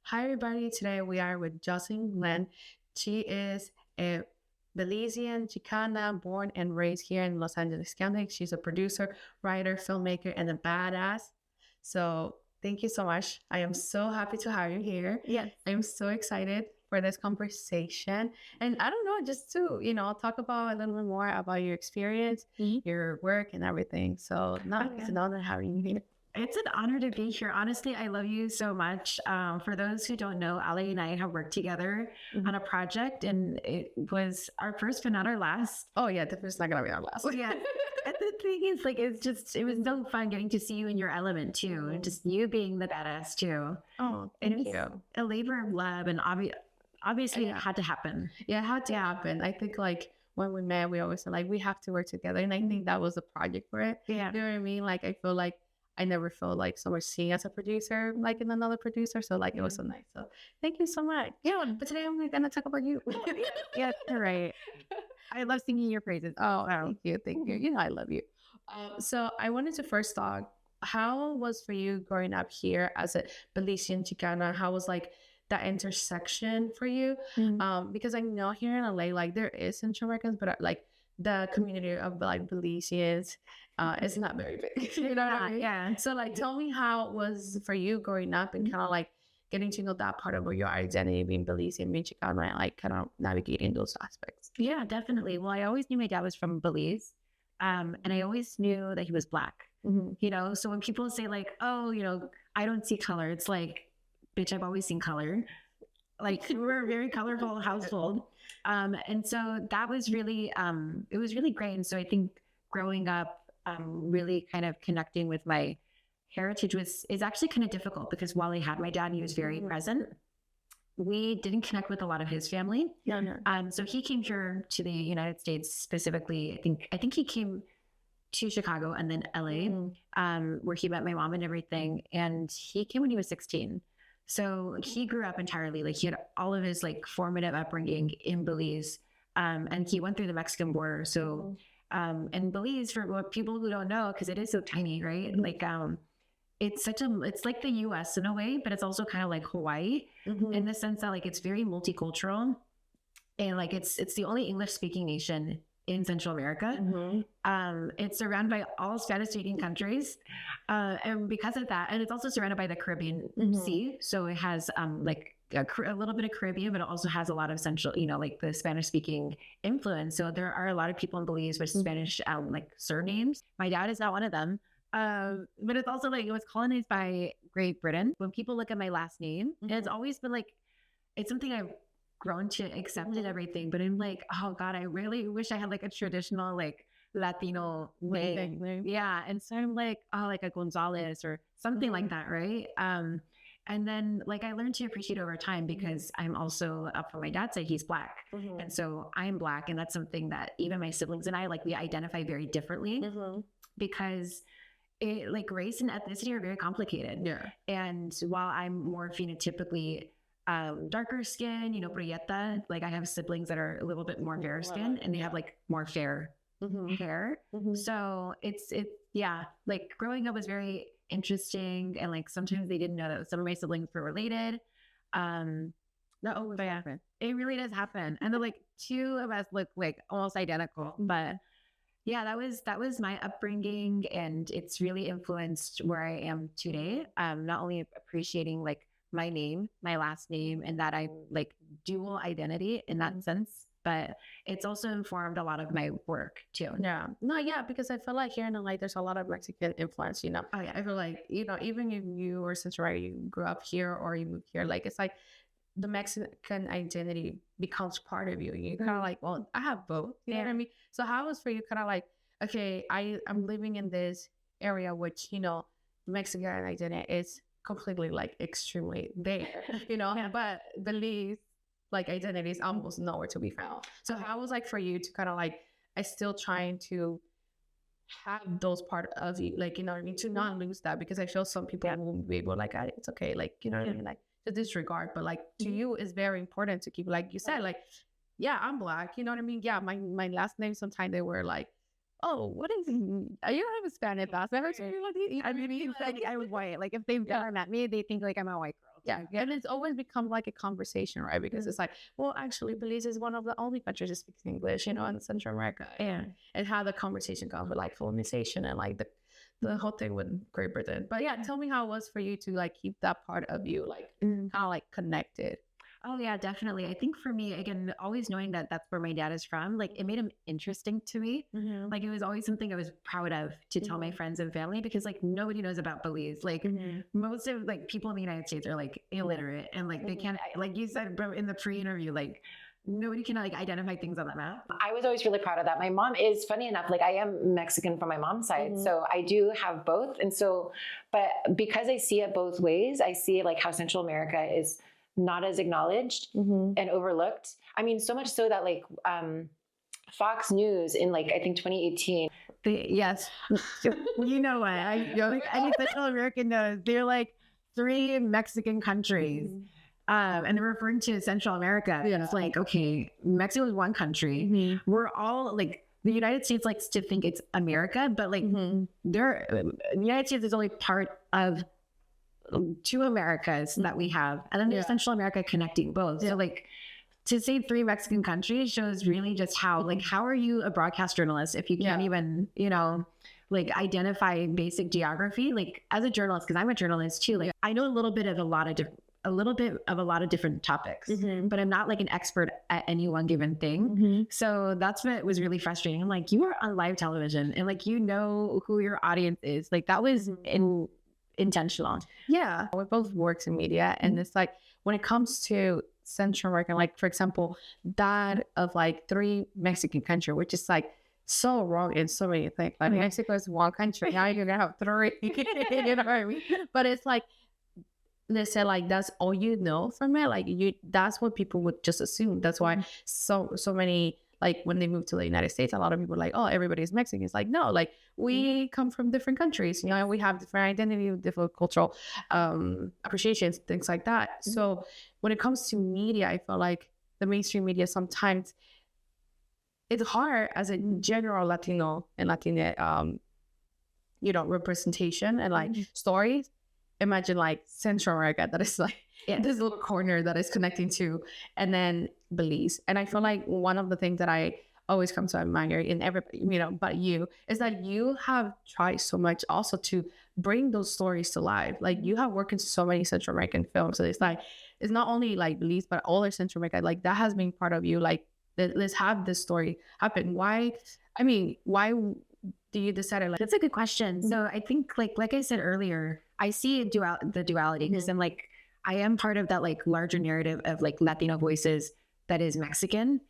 Hi, everybody. Today we are with Josslyn Glenn. She is a Belizean Chicana, born and raised here in Los Angeles County. She's a producer, writer, filmmaker, and a badass. So thank you so much. I am so happy to have you here. Yes. I'm so excited for this conversation. And I don't know, just to, talk about a little bit more about your experience, your work, and everything. So now it's an honor having you here. It's an honor to be here. Honestly, I love you so much. For those who don't know, Ali and I have worked together on a project, and it was our first but not our last. Oh, yeah, this is not going to be our last. Yeah. And the thing is, it was so fun getting to see you in your element, too. And just you being the badass, too. Oh, thank you. A labor of love, and obviously it had to happen. Yeah, it had to happen. I think, when we met, we always said, we have to work together. And I think that was a project for it. Yeah. You know what I mean? I feel like I never felt so much seen as a producer, in another producer. So it was so nice. So thank you so much. Yeah. But today I'm going to talk about you. Yeah, you're right. I love singing your praises. Oh, thank you. Thank you. You know, I love you. So I wanted to first talk, how was for you growing up here as a Belizean Chicana? How was that intersection for you? Because I know here in LA, there is Central Americans, but the community of Belizeans is not very big. You know what I mean? Yeah. So tell me how it was for you growing up and kind of getting to know that part of your identity, being Belizean, being Chicana, and kind of navigating those aspects. Yeah, definitely. Well, I always knew my dad was from Belize. And I always knew that he was Black, so when people say oh, I don't see color, it's bitch, I've always seen color. We're a very colorful household. And so that was really, it was really great. And so I think growing up, really kind of connecting with my heritage is actually kind of difficult, because while I had my dad and he was very present, we didn't connect with a lot of his family. No. So he came here to the United States specifically. I think he came to Chicago and then LA, where he met my mom and everything. And he came when he was 16. So he grew up entirely, he had all of his formative upbringing in Belize. And he went through the Mexican border. So, and Belize, for people who don't know, because it is so tiny, right? It's like the US in a way, but it's also kind of like Hawaii in the sense that it's very multicultural, and it's the only English speaking nation in Central America. It's surrounded by all Spanish speaking countries. And because of that, and it's also surrounded by the Caribbean Sea. So it has a little bit of Caribbean, but it also has a lot of central, the Spanish speaking influence. So there are a lot of people in Belize with Spanish surnames. My dad is not one of them. But it's also it was colonized by Great Britain. When people look at my last name, it's always been it's something I've grown to accept and everything. But I'm oh God, I really wish I had a traditional Latino name. Yeah. And so I'm a Gonzalez or something like that, right? And then I learned to appreciate over time, because I'm also up from my dad's side, he's Black. And so I'm Black, and that's something that even my siblings and I we identify very differently, because race and ethnicity are very complicated. Yeah. And while I'm more phenotypically darker skin, prieta, I have siblings that are a little bit more fair skin, and they have more fair hair. So it's growing up was very interesting, and sometimes they didn't know that some of my siblings were related. That always happen. It really does happen. And the two of us look almost identical, but yeah, that was my upbringing, and it's really influenced where I am today. Not only appreciating my name, my last name, and that I'm dual identity in that sense, but it's also informed a lot of my work too. Yeah. No, yeah, because I feel here in LA, there's a lot of Mexican influence, Oh yeah. I feel even if you were you grew up here or you moved here, it's the Mexican identity becomes part of you. You're kind of well, I have both. You know what I mean? So how was for you kind of okay, I'm living in this area, which, Mexican identity is completely extremely there, but Belize identity is almost nowhere to be found. So how was for you to kind of I still trying to have those part of you, you know what I mean, to not lose that, because I feel some people won't be able it's okay, you know what I mean, to disregard, but to you it's very important to keep, you said, yeah, I'm Black, you know what I mean, yeah, my last name, sometimes they were oh, what is are you have a Spanish passport? I mean, I'm white. If they've never met me, they think I'm a white girl. Yeah. And it's always become like a conversation, right? Because it's like, well, actually, Belize is one of the only countries that speaks English, in Central America. And how the conversation goes with like colonization and like the whole thing with Great Britain. But yeah, tell me how it was for you to like keep that part of you like kind of like connected. Oh yeah, definitely. I think for me, again, always knowing that that's where my dad is from, like it made him interesting to me. Like it was always something I was proud of to tell my friends and family, because like nobody knows about Belize. Like most of like people in the United States are like illiterate and like they can't, like you said in the pre-interview, like nobody can like identify things on the map. I was always really proud of that. My mom is, funny enough, like I am Mexican from my mom's side. So I do have both. And so, but because I see it both ways, I see like how Central America is not as acknowledged and overlooked. I mean, so much so that like Fox News in like, I think 2018. Yes. You know what? Any Central American knows they're like 3 Mexican countries. And they're referring to Central America. It's like, okay, Mexico is one country. We're all like, the United States likes to think it's America, but like the United States is only part of 2 Americas that we have. And then there's Central America connecting both. So like to say 3 Mexican countries shows really just how, like, how are you a broadcast journalist if you can't even, like identify basic geography? Like as a journalist, because I'm a journalist too, like I know a little bit of a lot of different topics, but I'm not like an expert at any one given thing. So that's what was really frustrating. I'm like, you are on live television and like, you know who your audience is. Like that was intentional. Yeah. We both works in media. And it's like, when it comes to Central American, like for example, that of like 3 Mexican country, which is like so wrong in so many things. Like Mexico is one country. Now you're going to have 3, you know what I mean? But it's like, they said like that's all you know from it, like that's what people would just assume. That's why so many, like when they move to the United States, a lot of people are like, oh, everybody's Mexican. It's like, no, like we come from different countries, we have different identity, different cultural appreciations, things like that. So when it comes to media, I feel like the mainstream media sometimes it's hard as a general Latino and Latina representation and like stories. Imagine like Central America, that is like this little corner that is connecting to, and then Belize. And I feel like one of the things that I always come to admire in everybody, but you, is that you have tried so much also to bring those stories to life. Like you have worked in so many Central American films. So it's like, it's not only like Belize, but all of Central America, like that has been part of you. Like let's have this story happen. Why do you decide? Like, that's a good question. So I think like I said earlier, I see the duality because I'm like, I am part of that like larger narrative of like Latino voices that is Mexican,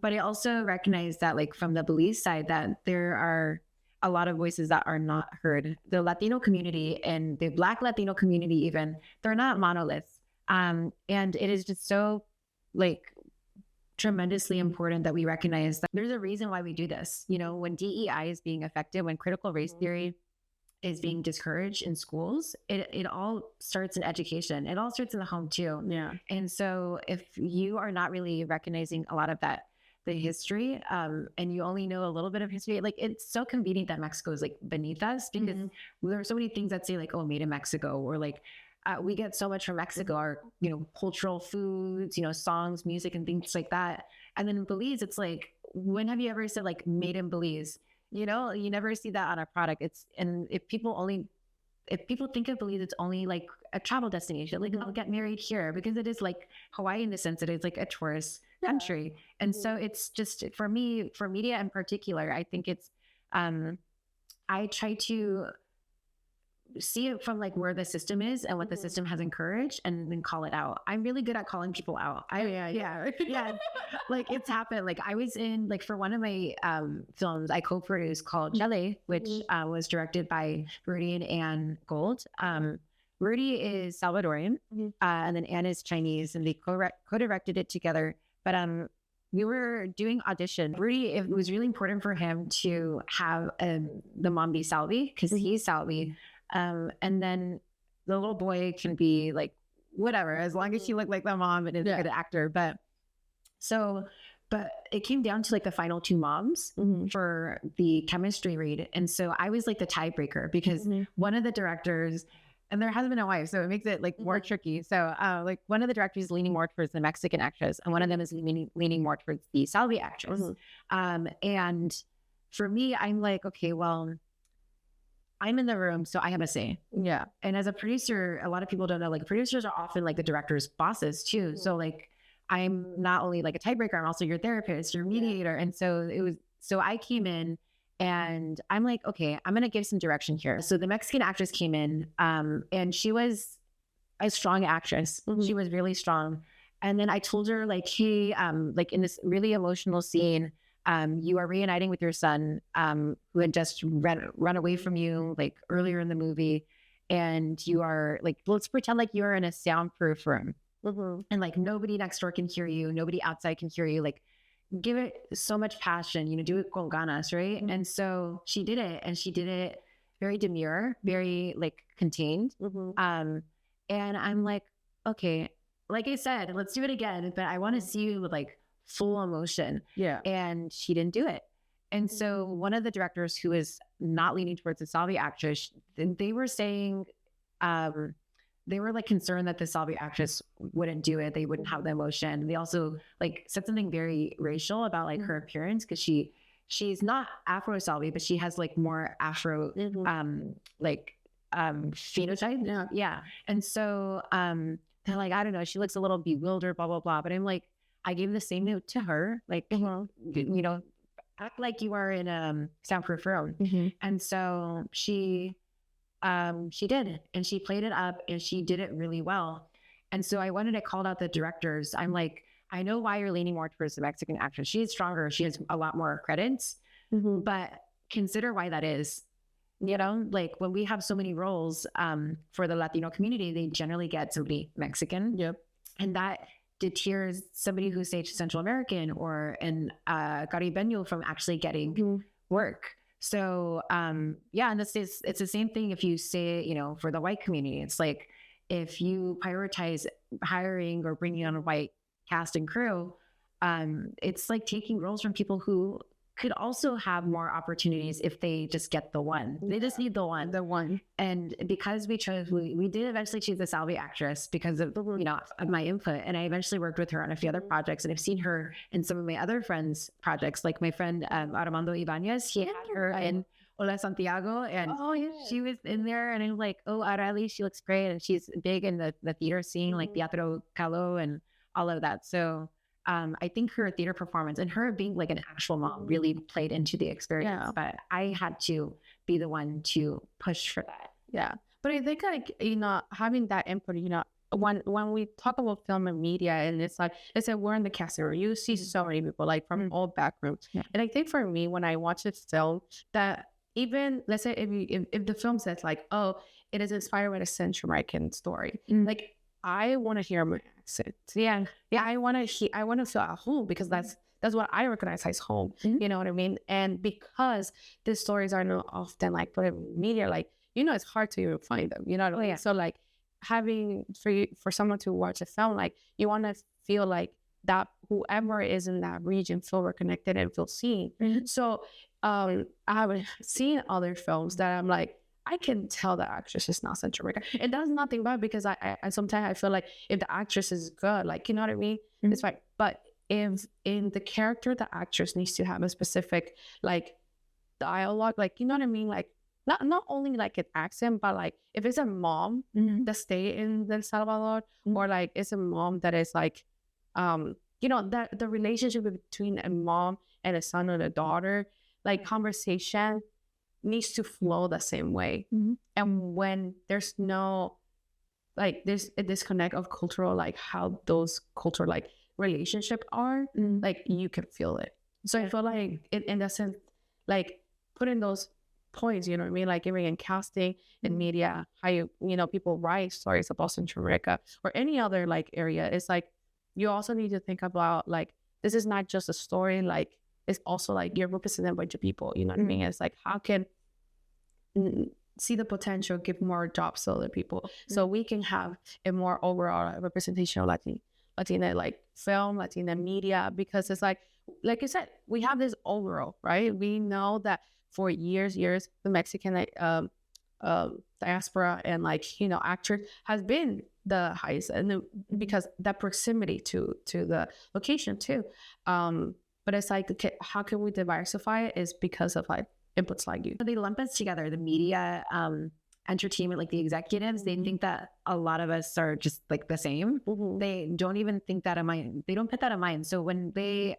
but I also recognize that like from the Belize side that there are a lot of voices that are not heard. The Latino community and the Black Latino community even, they're not monoliths. And it is just so like tremendously important that we recognize that there's a reason why we do this. When DEI is being affected, when critical race theory is being discouraged in schools, it all starts in education. It all starts in the home too. Yeah. And so if you are not really recognizing a lot of that, the history, and you only know a little bit of history, like it's so convenient that Mexico is like beneath us because there are so many things that say like, oh, made in Mexico, or like we get so much from Mexico, our, cultural foods, songs, music and things like that. And then in Belize, it's like, when have you ever said like made in Belize? You never see that on a product. And if people think of Belize, it's only like a travel destination, like I'll get married here, because it is like Hawaii in the sense that it's like a tourist country. And so it's just, for me, for media in particular, I think it's, I try to see it from like where the system is and what the system has encouraged, and then call it out. I'm really good at calling people out. Yeah. Like it's happened. Like I was in, like for one of my films I co-produced called Josslyn, which was directed by Rudy and Ann Gold. Rudy is Salvadorian, and then Ann is Chinese, and they co-directed it together. But we were doing audition. Rudy, it was really important for him to have the mom be Salvi, because he's Salvi. And then the little boy can be like whatever, as long as she looked like the mom and is a good actor. But it came down to like the final 2 moms for the chemistry read. And so I was like the tiebreaker, because one of the directors and there hasn't been a wife, so it makes it like more tricky. So like one of the directors is leaning more towards the Mexican actress, and one of them is leaning more towards the Salvi actress. And for me, I'm like, okay, well, I'm in the room, so I have a say. Yeah. And as a producer, a lot of people don't know, like producers are often like the director's bosses too. So like I'm not only like a tiebreaker, I'm also your therapist, your mediator. And so I came in and I'm like, okay, I'm going to give some direction here. So the Mexican actress came in and she was a strong actress. She was really strong. And then I told her like, hey, like in this really emotional scene, you are reuniting with your son who had just run away from you like earlier in the movie. And you are like, let's pretend like you're in a soundproof room and like nobody next door can hear you. Nobody outside can hear you. Like give it so much passion, you know, do it con ganas, right? And so she did it, and she did it very demure, very like contained. And I'm like, okay, like I said, let's do it again, but I want to see you with like full emotion. Yeah. And she didn't do it. And so one of the directors who is not leaning towards the Salvi actress, they were saying, they were like concerned that the Salvi actress wouldn't do it. They wouldn't have the emotion. They also like said something very racial about like her appearance, because she's not Afro Salvi, but she has like more Afro phenotype. Yeah. And so they're like, I don't know, she looks a little bewildered, blah, blah, blah. But I'm like, I gave the same note to her, like, you know, act like you are in a soundproof room. And so she did, and she played it up, and she did it really well. And so I wanted to call out the directors. I'm like, I know why you're leaning more towards the Mexican actress. She is stronger. She has a lot more credits, but consider why that is. You know, like when we have so many roles for the Latino community, they generally get somebody Mexican. Yep. And that deters somebody who's say Central American or an Caribeño from actually getting work. So yeah, and it's the same thing if you say, you know, for the white community. It's like if you prioritize hiring or bringing on a white cast and crew, it's like taking roles from people who could also have more opportunities if they just get the one. They just need the one. And because we did eventually choose the Salvi actress because of, you know, of my input. And I eventually worked with her on a few other projects, and I've seen her in some of my other friends' projects, like my friend Armando Ibanez. He had her in Hola Santiago, and she was in there, and I'm like, oh, Arali, she looks great, and she's big in the theater scene, like Teatro Calo and all of that. So I think her theater performance and her being like an actual mom really played into the experience, but I had to be the one to push for that. Yeah. But I think like, you know, having that input, you know, when we talk about film and media, and it's like we're in the casting room, you see so many people like from all backgrounds. And I think for me, when I watch this film, that even, let's say if the film says like, oh, it is inspired by a Central American story, like I want to hear my accent. Yeah. I want to feel at home, because that's what I recognize as home. You know what I mean? And because these stories are not often like put in media, like, you know, it's hard to even find them. You know what I mean? So like having for someone to watch a film, like you want to feel like that whoever is in that region feel connected and feel seen. So I have seen other films that I'm like, I can tell the actress is not Central American. It does nothing bad, because I sometimes I feel like if the actress is good, like, you know what I mean? It's fine. But if in the character, the actress needs to have a specific like dialogue, like, you know what I mean? Like not only like an accent, but like if it's a mom that stay in El Salvador, or like it's a mom that is like, you know, that the relationship between a mom and a son and a daughter, like conversation needs to flow the same way. And when there's no, like, there's a disconnect of cultural, like how those cultural like relationship are, like you can feel it. So I feel like in that sense, like putting those points, you know what I mean? Like even in casting and media, how you know, people write stories about Central America or any other like area. It's like, you also need to think about like, this is not just a story, like it's also like you're representing a bunch of people, you know what I mean? It's like, how can see the potential, give more jobs to other people, so we can have a more overall representation of Latina like film, Latina media, because it's like you said, we have this overall, right? We know that for years, the Mexican diaspora and like, you know, actor has been the highest, and because that proximity to the location too. But it's like, okay, how can we diversify it? Is because of like inputs like you. They lump us together, the media, entertainment, like the executives. They think that a lot of us are just like the same. They don't even think that in mind. They don't put that in mind. So when they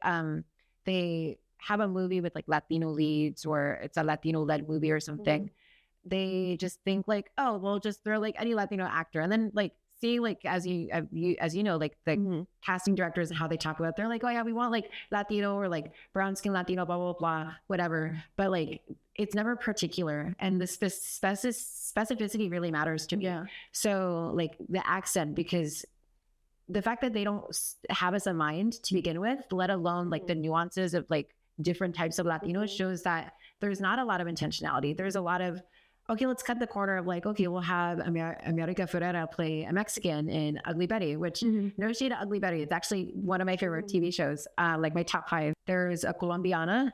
have a movie with like Latino leads, or it's a Latino led movie or something, they just think like, oh, we'll just throw like any Latino actor. And then like seeing like, as you know, like the casting directors and how they talk about it, they're like, oh yeah, we want like Latino or like brown skin Latino, blah, blah, blah, whatever. But like, it's never particular. And this specificity really matters to me. Yeah. So like the accent, because the fact that they don't have us in mind to begin with, let alone like the nuances of like different types of Latinos, shows that there's not a lot of intentionality. There's a lot of, okay, let's cut the corner of like, okay, we'll have America Ferrera play a Mexican in Ugly Betty, which no shade to Ugly Betty. It's actually one of my favorite TV shows, like my top 5. There's a Colombiana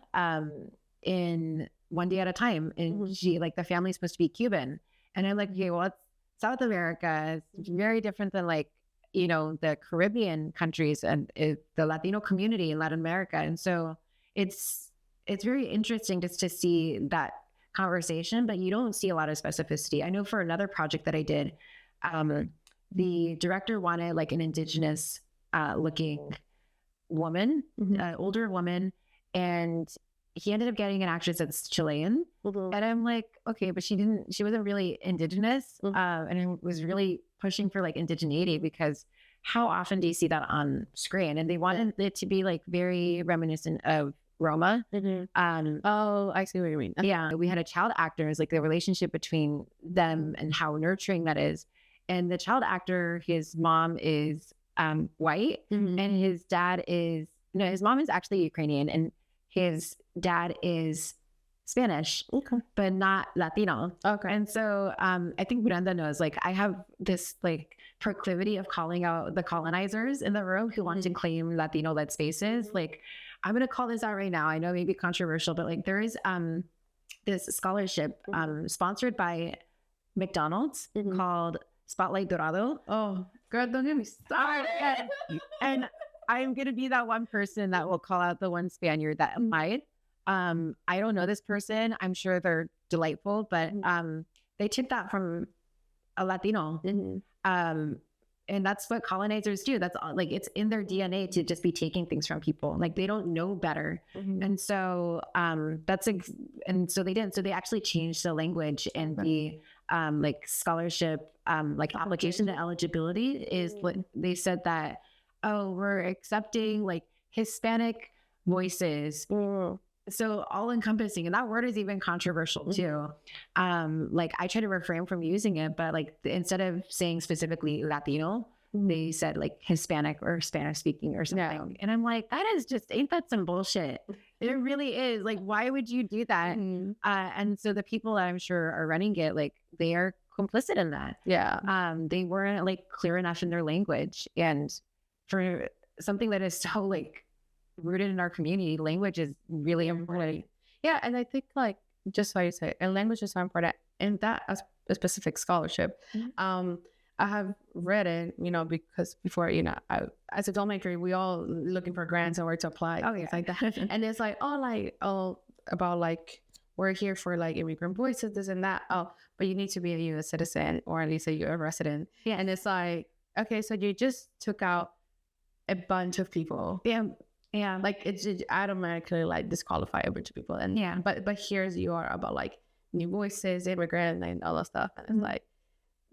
in One Day at a Time, and she, like, the family's supposed to be Cuban. And I'm like, okay, well, it's South America. It's very different than like, you know, the Caribbean countries and the Latino community in Latin America. And so it's very interesting just to see that conversation, but you don't see a lot of specificity. I know for another project that I did, the director wanted like an indigenous looking woman, older woman, and he ended up getting an actress that's Chilean. And I'm like, okay, but she wasn't really indigenous, and I was really pushing for like indigeneity, because how often do you see that on screen? And they wanted it to be like very reminiscent of Roma. Oh, I see what you mean. Yeah, we had a child actor. It's like the relationship between them and how nurturing that is. And the child actor, his mom is white, and his dad is his mom is actually Ukrainian, and his dad is Spanish, but not Latino. And so I think Brenda knows, like, I have this like proclivity of calling out the colonizers in the room who want to claim Latino-led spaces. Like, I'm going to call this out right now. I know it may be controversial, but like there is this scholarship sponsored by McDonald's called Spotlight Dorado. Oh, girl, don't get me started. And I'm going to be that one person that will call out the one Spaniard that applied. I don't know this person. I'm sure they're delightful, but they took that from a Latino. And that's what colonizers do. That's all, like, it's in their DNA to just be taking things from people. Like, they don't know better. And so and so they didn't. So they actually changed the language, and the like scholarship like application to eligibility is what they said that, oh, we're accepting like Hispanic voices. So all encompassing, and that word is even controversial too. Like, I try to refrain from using it, but like instead of saying specifically Latino, they said like Hispanic or Spanish speaking or something. And I'm like, ain't that some bullshit? It really is. Like, why would you do that? And so the people that I'm sure are running it, like, they are complicit in that. They weren't like clear enough in their language. And for something that is so like rooted in our community, language is really important. Yeah, and I think like just like you say, and language is so important. And that as a specific scholarship, I have read it, because before, as a filmmaker, we all looking for grants and where to apply, things like that. And it's like, about like, we're here for like immigrant voices, this and that. Oh, but you need to be a U.S. citizen, or at least a U.S. resident. Yeah, and it's like, okay, so you just took out a bunch of people. Yeah, like it's automatically like disqualify a bunch of people. And but here's you are about like new voices, immigrant, and all that stuff. And it's like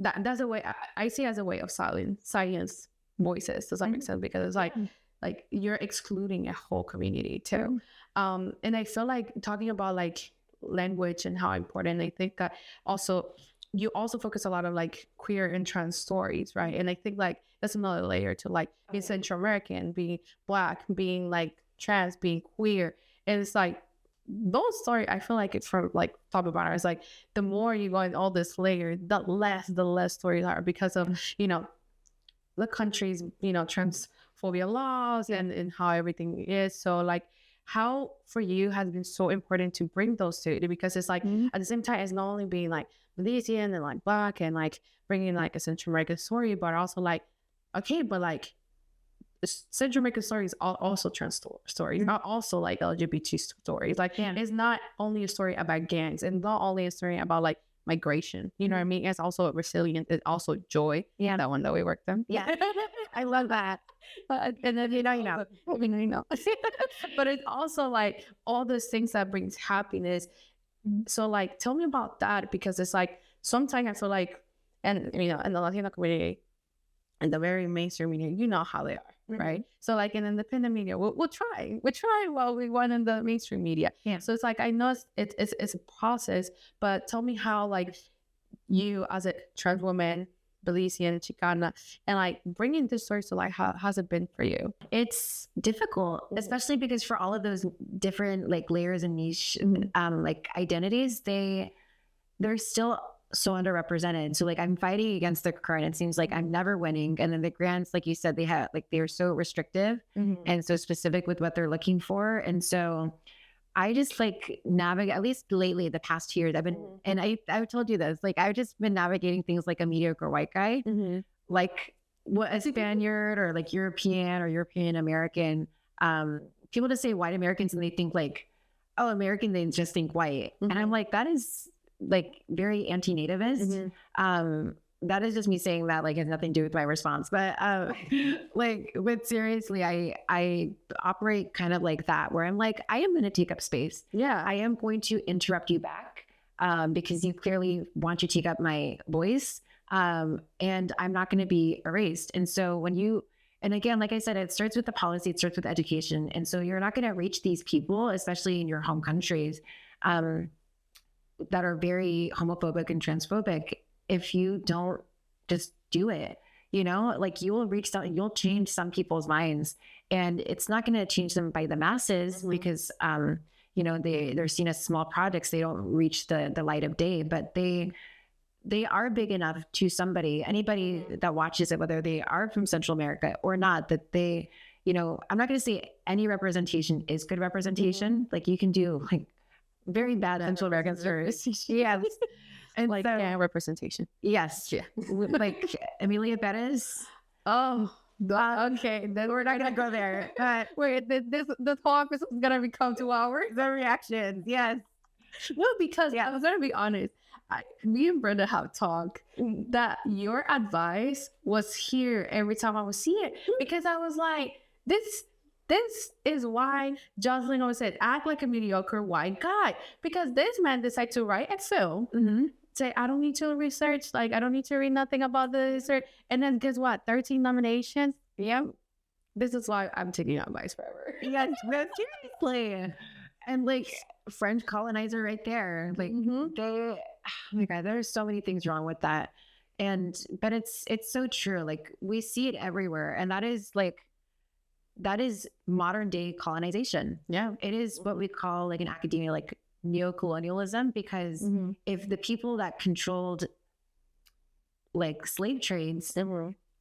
that's a way I see as a way of silence voices. Does that make sense? Because it's like you're excluding a whole community too. And I feel like talking about like language and how important, I think that you also focus a lot on like queer and trans stories, right? And I think like that's another layer to like being Central American, being Black, being like trans, being queer. And it's like those stories, I feel like it's from like top of bottom. It's like the more you go in all this layer, the less stories are, because of the country's transphobia laws and how everything is. So like, how for you has been so important to bring those two, because it's like at the same time, it's not only being like Belizean and like Black and like bringing like a Central American story, but also like, okay, but like Central American stories are also trans stories, not also like LGBT stories. Like it's not only a story about gangs, and not only a story about like migration. You know what I mean? It's also resilient. It's also joy. Yeah, that one that we worked on. Yeah, I love that. And then you know. But it's also like all those things that brings happiness. So like, tell me about that, because it's like sometimes I feel like, and you know, in the Latino community, and the very mainstream media, you know how they are. Right. So like in independent media, we'll try while we want in the mainstream media. Yeah. So it's like, I know it's a process, but tell me how like you as a trans woman, Belizean, Chicana, and like bringing this story to life, how has it been for you? It's difficult, especially because for all of those different like layers and niche like identities, they're still so underrepresented. So like I'm fighting against the current. It seems like I'm never winning. And then the grants, like you said, they're so restrictive and so specific with what they're looking for. And so I just like navigate, at least lately, the past years, I've been, and I've told you this, like I've just been navigating things like a mediocre white guy, like what a Spaniard or like European or European American. People just say white Americans and they think like, oh, American, they just think white. And I'm like, that is like very anti-nativist. That is just me saying that, like, has nothing to do with my response, but but seriously, I operate kind of like that, where I'm like, I am going to take up space. Yeah, I am going to interrupt you back because you clearly want to take up my voice, and I'm not going to be erased. And so and again, like I said, it starts with the policy, it starts with education, and so you're not going to reach these people, especially in your home countries, that are very homophobic and transphobic, if you don't just do it. You know, like you will reach out, you'll change some people's minds, and it's not going to change them by the masses because, you know, they're seen as small projects. They don't reach the light of day, but they are big enough to anybody that watches it, whether they are from Central America or not, that they, you know, I'm not going to say any representation is good representation. Like you can do like very bad Central American stories. Yeah. And like, so, representation. Yes. Yeah. Like Emilia Perez. Oh, okay. Then we're not going to go there. But wait, the talk is going to become 2 hours? The reactions. Yes. No, because I was going to be honest. Me and Brenda have talked that your advice was here every time I would see it, because I was like, this is why Josslyn always said, act like a mediocre white guy, because this man decided to write a film, say, I don't need to research, like, I don't need to read nothing about the research. And then guess what? 13 nominations. Yeah. This is why I'm taking your advice forever. Yes, seriously. And like French colonizer right there. Like oh my God, there's so many things wrong with that. But it's so true. Like we see it everywhere. And that is modern day colonization. Yeah. It is what we call like in academia, like neocolonialism, because if the people that controlled like slave trades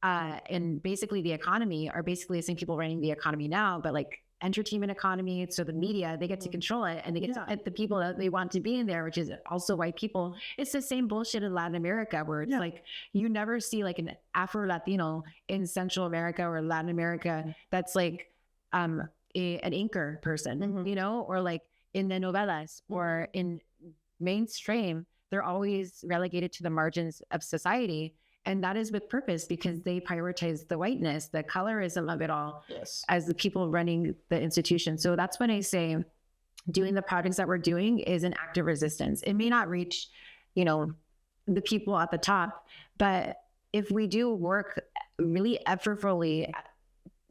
and basically the economy are basically the same people running the economy now, but like entertainment economy, so the media, they get to control it, and they get to get the people that they want to be in there, which is also white people. It's the same bullshit in Latin America, where it's like you never see like an Afro-Latino in Central America or Latin America that's like an anchor person, you know, or like in the novelas or in mainstream, they're always relegated to the margins of society. And that is with purpose, because they prioritize the whiteness, the colorism of it all, as the people running the institution. So that's when I say doing the projects that we're doing is an act of resistance. It may not reach, you know, the people at the top, but if we do work really effortfully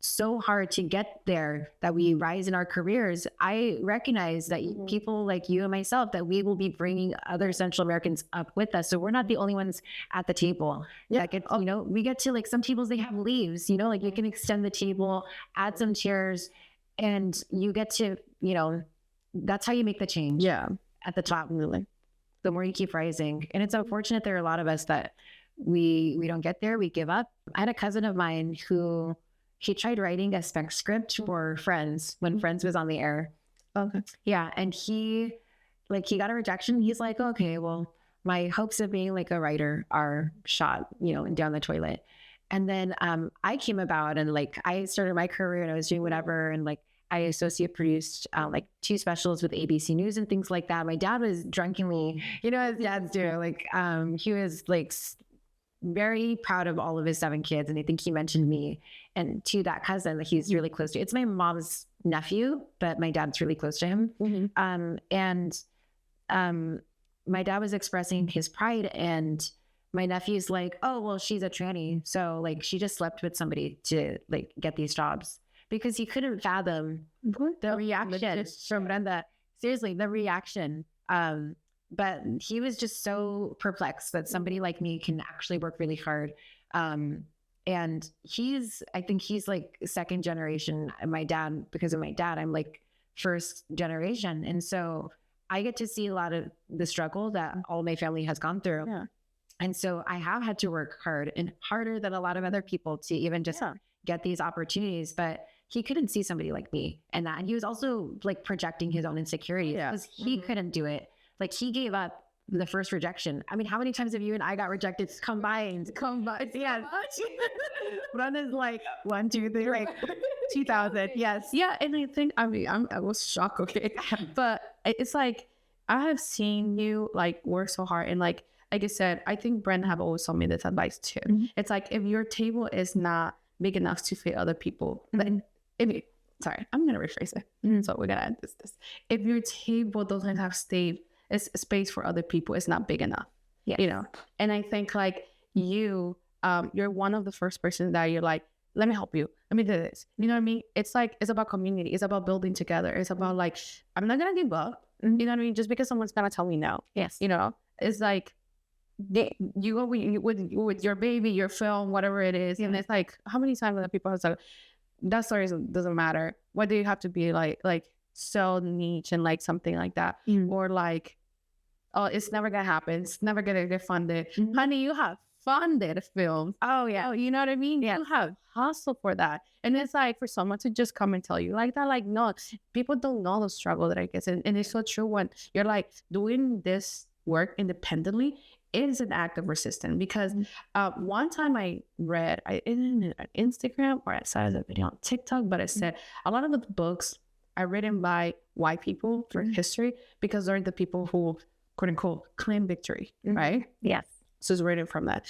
so hard to get there, that we rise in our careers, I recognize that people like you and myself, that we will be bringing other Central Americans up with us. So we're not the only ones at the table. Yeah. Like you know, we get to like some tables, they have leaves, you know, like you can extend the table, add some chairs, and you get to, you know, that's how you make the change. Yeah. At the top, really. The more you keep rising. And it's unfortunate there are a lot of us that we don't get there. We give up. I had a cousin of mine who, he tried writing a spec script for Friends when Friends was on the air. Okay. Yeah. And he got a rejection. He's like, okay, well, my hopes of being like a writer are shot, and down the toilet. And then I came about, and like I started my career, and I was doing whatever, and like I associate produced like 2 specials with ABC News and things like that. My dad was drunkenly, as dads do, like he was like very proud of all of his 7 kids, and I think he mentioned me and to that cousin that he's really close to. It's my mom's nephew, but my dad's really close to him. My dad was expressing his pride, and my nephew's like, oh, well, she's a tranny, so like she just slept with somebody to like get these jobs, because he couldn't fathom the reaction from Brenda. Seriously, the reaction. But he was just so perplexed that somebody like me can actually work really hard. And I think he's like 2nd generation. My dad, because of my dad, I'm like 1st generation. And so I get to see a lot of the struggle that all my family has gone through. Yeah. And so I have had to work hard, and harder than a lot of other people, to even just get these opportunities. But he couldn't see somebody like me, and he was also like projecting his own insecurities, because he couldn't do it. Like he gave up the first rejection. I mean, how many times have you and I got rejected combined? Yeah. Brenda's like 1, 2, 3, like 2000. Yes. Yeah. And I think, I was shocked. Okay. But it's like, I have seen you like work so hard, and like I said, I think Brenda have always told me this advice too. It's like, if your table is not big enough to fit other people, then sorry, I'm going to rephrase it. So we're going to add this. If your table doesn't have space for other people, it's not big enough. Yeah. And I think like you're one of the first persons that you're like, let me help you. Let me do this. You know what I mean? It's like, it's about community. It's about building together. It's about like, I'm not going to give up. You know what I mean? Just because someone's going to tell me no. Yes. It's like, you go with your baby, your film, whatever it is. And it's like, how many times have people have said, that story doesn't matter. Why do you have to be like so niche and like something like that? Or like, oh, it's never gonna happen. It's never gonna get funded. Honey, you have funded films. Oh yeah. Oh, you know what I mean? Yeah. You have hustled for that. And it's like, for someone to just come and tell you like that, like, no, people don't know the struggle that I guess. And it's so true when you're like doing this work independently. It is an act of resistance, because one time I read in an Instagram, or I saw a video on TikTok, but it said a lot of the books are written by white people for history, because they're the people who, quote unquote, claim victory, right? Yes. So it's written from that.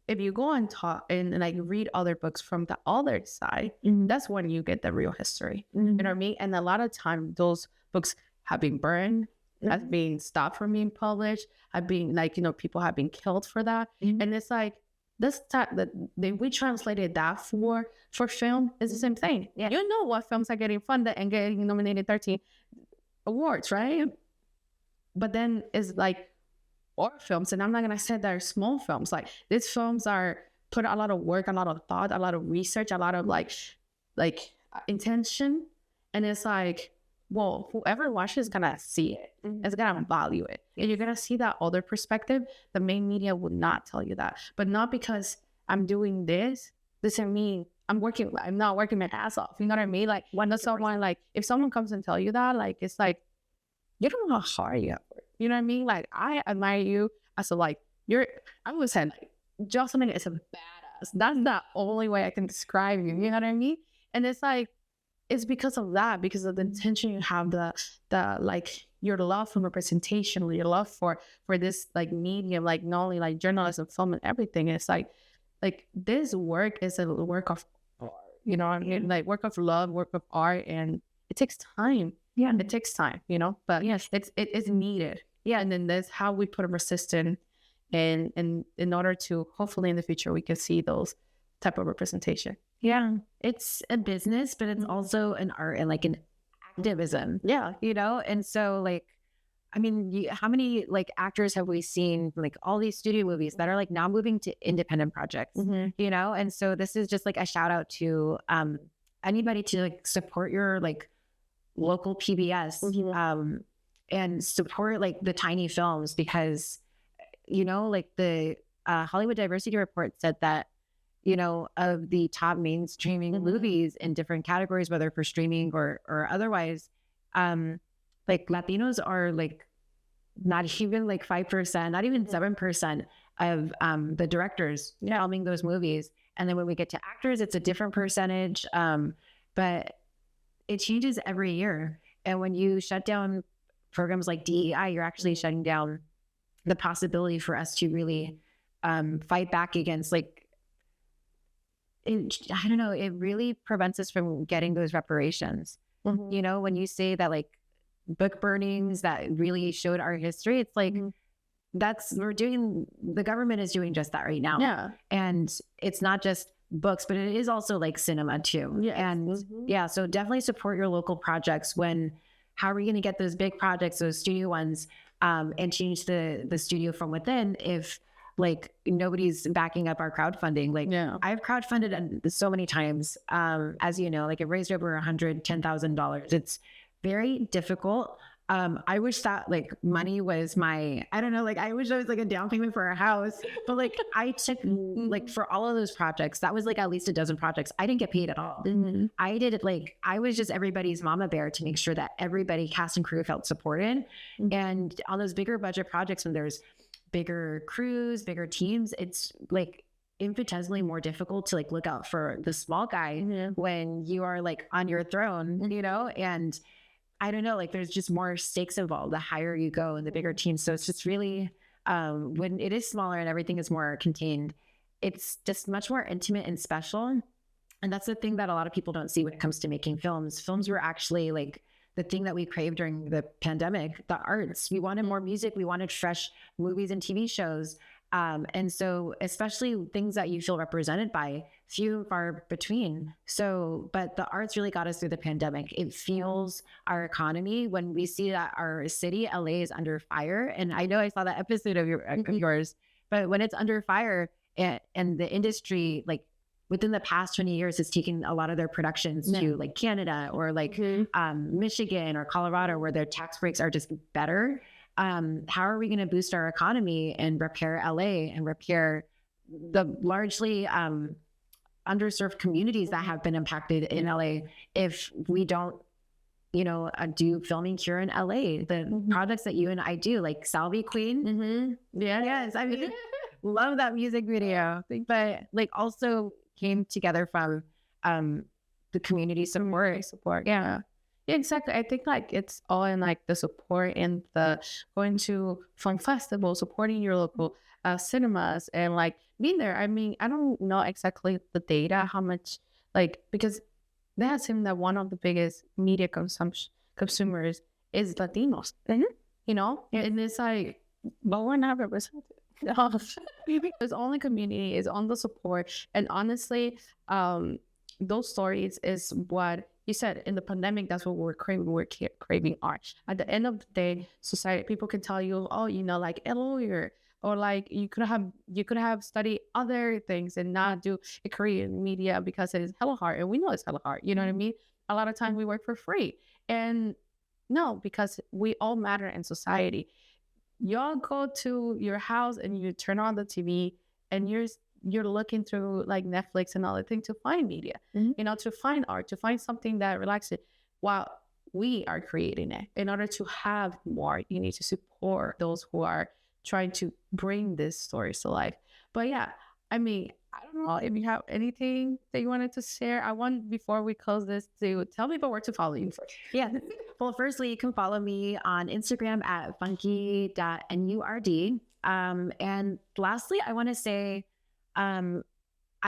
If you go and talk and like read other books from the other side, that's when you get the real history. You know what I mean? And a lot of time those books have been burned, has been stopped from being published, have been like, people have been killed for that. And it's like, this time that we translated that for film is the same thing. Yeah. You know what films are getting funded and getting nominated 13 awards, right? But then it's like horror films, and I'm not gonna say they're small films. Like, these films are put a lot of work, a lot of thought, a lot of research, a lot of like intention, and it's like, well, whoever watches is gonna see it, is gonna value it, and you're gonna see that other perspective. The main media would not tell you that, but not because I'm doing this doesn't mean I'm not working my ass off. You know what I mean? Like, when someone, like, if someone comes and tell you that, like, it's like, you don't know how hard you have worked. You know what I mean? Like, I admire you as a, like, I would say, like, Josslyn is a badass. That's the only way I can describe you. You know what I mean? And it's like, it's because of that, because of the intention you have, the like, your love for representation, your love for this, like, medium, like, not only like journalism, film, and everything. It's like this work is a work of art. You know what I mean? Like, work of love, work of art, and it takes time. Yeah, it takes time, but yes, it is needed. Yeah, and then that's how we put a resistance, and in order to hopefully in the future we can see those type of representation. Yeah, it's a business, but it's also an art and like an activism. Yeah, and so, like, I mean, how many like actors have we seen, like, all these studio movies that are like now moving to independent projects? And so this is just like a shout out to anybody to like support your like local PBS and support like the tiny films, because like the Hollywood Diversity Report said that of the top mainstreaming movies in different categories, whether for streaming or otherwise, like Latinos are like not even like 5%, not even 7% of the directors filming those movies. And then when we get to actors, it's a different percentage. But it changes every year. And when you shut down programs like DEI, you're actually shutting down the possibility for us to really fight back against like, I don't know, it really prevents us from getting those reparations. You know, when you say that like book burnings that really showed our history, it's like, the government is doing just that right now. Yeah. And it's not just books, but it is also like cinema too. Yes. And so definitely support your local projects. How are we going to get those big projects, those studio ones, and change the studio from within if like nobody's backing up our crowdfunding? Like I've crowdfunded so many times, as you know, like it raised over $110,000. It's very difficult. I wish that like money was I don't know, like I wish I was like a down payment for a house, but like I took like for all of those projects, that was like at least a dozen projects. I didn't get paid at all. I did it like, I was just everybody's mama bear to make sure that everybody, cast and crew, felt supported. And on those bigger budget projects, when there's bigger crews, bigger teams, it's like infinitesimally more difficult to like look out for the small guy when you are like on your throne, you know? And I don't know, like there's just more stakes involved the higher you go and the bigger team. So it's just really, when it is smaller and everything is more contained, it's just much more intimate and special. And that's the thing that a lot of people don't see when it comes to making films. Films were actually like the thing that we craved during the pandemic, the arts. We wanted more music. We wanted fresh movies and TV shows. And so especially things that you feel represented by, few and far between. So, but the arts really got us through the pandemic. It fuels our economy when we see that our city, LA, is under fire. And I know I saw that episode of yours, but when it's under fire and the industry, like within the past 20 years, has taken a lot of their productions to like Canada or like Michigan or Colorado, where their tax breaks are just better. How are we going to boost our economy and repair LA and repair the largely underserved communities that have been impacted in LA if we don't, you know, do filming here in LA? The projects that you and I do, like Salvi Queen. Yes, I mean, love that music video, but like also came together from the community support. Yeah, exactly. I think like it's all in like the support and the going to film festivals, supporting your local cinemas, and like being there. I mean, I don't know exactly the data, how much, like, because that seems that one of the biggest media consumers is Latinos, you know, and it's like, but we're not represented. His only community is on the support, and honestly, those stories is what you said in the pandemic. That's what we're craving. We're craving art. At the end of the day, society, people can tell you, oh, you know, like a lawyer, or like you could have studied other things and not do a career in media because it is hella hard, and we know it's hella hard. You know what I mean? A lot of times we work for free, and no, because we all matter in society. Y'all go to your house and you turn on the TV and you're looking through like Netflix and other things to find media, you know, to find art, to find something that relaxes while we are creating it. In order to have more, you need to support those who are trying to bring these stories to life. But yeah, I mean, I don't know if you have anything that you wanted to share. I want, before we close this, to tell people where to follow you first. Yeah. Well, firstly, you can follow me on Instagram at funky.nurd. And lastly, I want to say, I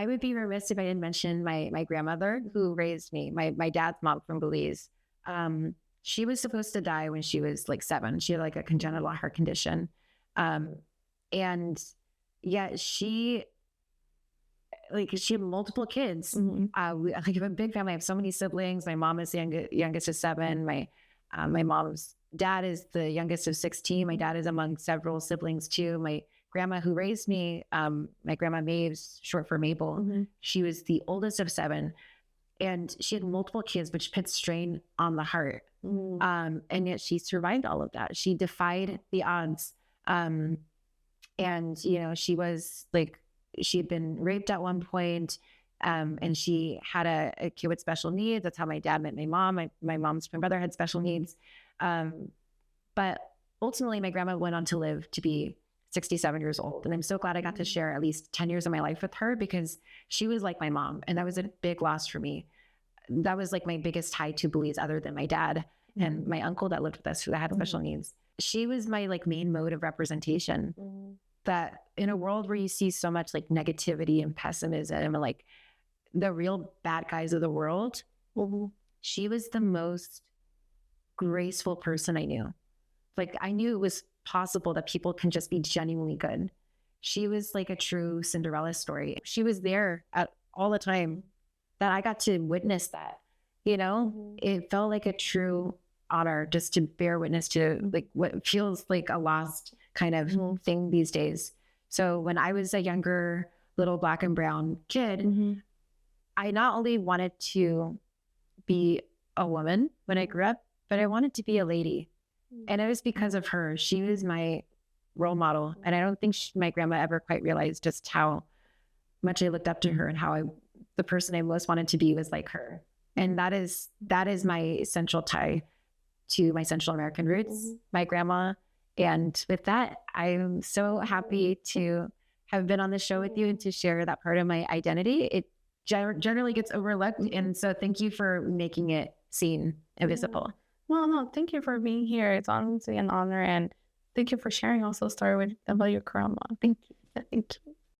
would be remiss if I didn't mention my grandmother who raised me, my dad's mom from Belize. She was supposed to die when she was like 7. She had like a congenital heart condition. And yeah, she had multiple kids. We have a big family. I have so many siblings. My mom is the youngest of 7. My mom's dad is the youngest of 16. My dad is among several siblings too. My grandma who raised me, my grandma Maeve's short for Mabel, she was the oldest of 7, and she had multiple kids, which put strain on the heart. And yet she survived all of that. She defied the odds. And, you know, she was like, she had been raped at one point, And she had a kid with special needs. That's how my dad met my mom. My mom's twin brother had special needs. But ultimately, my grandma went on to live to be 67 years old. And I'm so glad I got to share at least 10 years of my life with her, because she was like my mom. And that was a big loss for me. That was like my biggest tie to Belize, other than my dad and my uncle that lived with us who had special needs. She was my like main mode of representation. That in a world where you see so much like negativity and pessimism and like the real bad guys of the world, she was the most graceful person I knew. Like, I knew it was possible that people can just be genuinely good. She was like a true Cinderella story. She was there at all the time that I got to witness that, you know. It felt like a true honor just to bear witness to like what feels like a lost kind of thing these days. So when I was a younger little Black and brown kid, I not only wanted to be a woman when I grew up, but I wanted to be a lady. And it was because of her. She was my role model. And I don't think my grandma ever quite realized just how much I looked up to her and how the person I most wanted to be was like her. And that is my central tie to my Central American roots, my grandma. And with that, I'm so happy to have been on the show with you and to share that part of my identity. It generally gets overlooked. And so thank you for making it seen and visible. Well, no, thank you for being here. It's honestly an honor. And thank you for sharing also a story about your grandma. Thank you. Thank you.